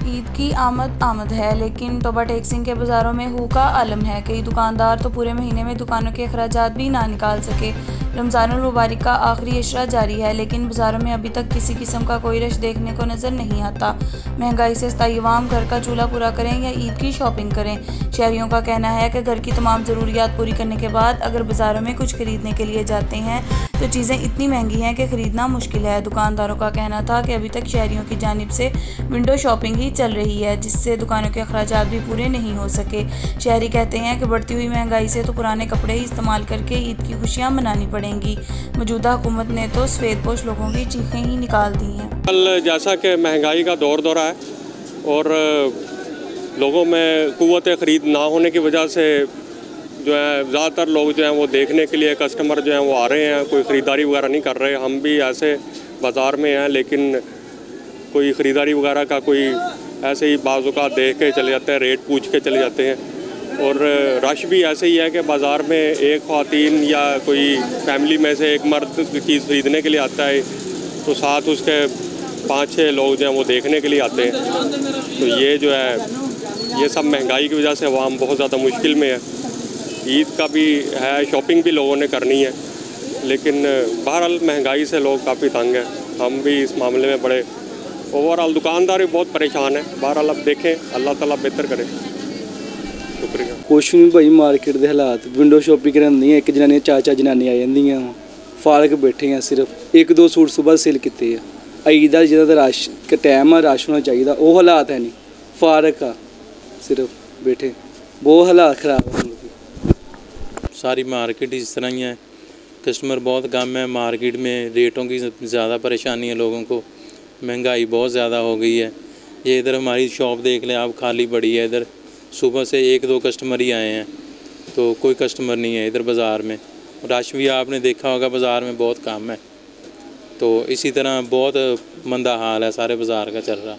ईद की आमद है, लेकिन तोबा टेक सिंह के बाज़ारों में हू का आलम है। कई दुकानदार तो पूरे महीने में दुकानों के अखराजात भी ना निकाल सके। रमज़ानुल मुबारक का आखिरी इशरा जारी है, लेकिन बाज़ारों में अभी तक किसी किस्म का कोई रश देखने को नज़र नहीं आता। महंगाई से इस्ताइवाम घर का चूल्हा पूरा करें या ईद की शॉपिंग करें। शहरियों का कहना है कि घर की तमाम ज़रूरियात पूरी करने के बाद अगर बाज़ारों में कुछ खरीदने के लिए जाते हैं तो चीज़ें इतनी महंगी हैं कि ख़रीदना मुश्किल है। दुकानदारों का कहना था कि अभी तक शहरियों की जानिब से विंडो शॉपिंग ही चल रही है, जिससे दुकानों के अखराजात भी पूरे नहीं हो सके। शहरी कहते हैं कि बढ़ती हुई महंगाई से तो पुराने कपड़े ही इस्तेमाल करके ईद की खुशियाँ मनानी पड़ेंगी। मौजूदा हुकूमत ने तो सफ़ेदपोश लोगों की चीखें ही निकाल दी हैं। कल जैसा कि महंगाई का दौर है और लोगों में क़ुव्वत ख़रीद ना होने की वजह से जो है ज़्यादातर लोग जो हैं वो देखने के लिए कस्टमर जो हैं वो आ रहे हैं, कोई ख़रीदारी वगैरह नहीं कर रहे। हम भी ऐसे बाज़ार में हैं, लेकिन कोई ख़रीदारी वगैरह का कोई ऐसे ही बाज़-औक़ात देख के चले जाते हैं, रेट पूछ के चले जाते हैं। और रश भी ऐसे ही है कि बाज़ार में एक ख़वातीन या कोई फैमिली में से एक मर्द चीज़ ख़रीदने के लिए आता है तो साथ उसके 5-6 लोग जो हैं वो देखने के लिए आते हैं। तो ये जो है ये सब महंगाई की वजह से अवाम बहुत ज़्यादा मुश्किल में है। ईद का भी है, शॉपिंग भी लोगों ने करनी है, लेकिन बहरहाल महंगाई से लोग काफ़ी तंग हैं। हम भी इस मामले में बड़े ओवरऑल दुकानदार भी बहुत परेशान है। बहरहाल अब देखें, अल्लाह ताला बेहतर करे। शुक्रिया। कुछ नहीं भाई, मार्केट के हालात विंडो शॉपिंग करनी है। एक जनानी 4-4 जनानी आ जांदियां, फारक बैठे हैं। सिर्फ 1-2 सूट सुबह सेल किए हैं। ईद का जिदा रश के टाइम रश होना चाहिए, वो हालात है नहीं। फारक आ सिर्फ बैठे, बहुत हालात ख़राब है। सारी मार्केट इस तरह ही है, कस्टमर बहुत कम है। मार्केट में रेटों की ज़्यादा परेशानी है लोगों को, महंगाई बहुत ज़्यादा हो गई है। ये इधर हमारी शॉप देख लें आप, खाली पड़ी है। इधर सुबह से 1-2 कस्टमर ही आए हैं, तो कोई कस्टमर नहीं है इधर बाज़ार में। रश भी आपने देखा होगा बाज़ार में बहुत कम है। तो इसी तरह बहुत मंदा हाल है सारे बाज़ार का चल रहा।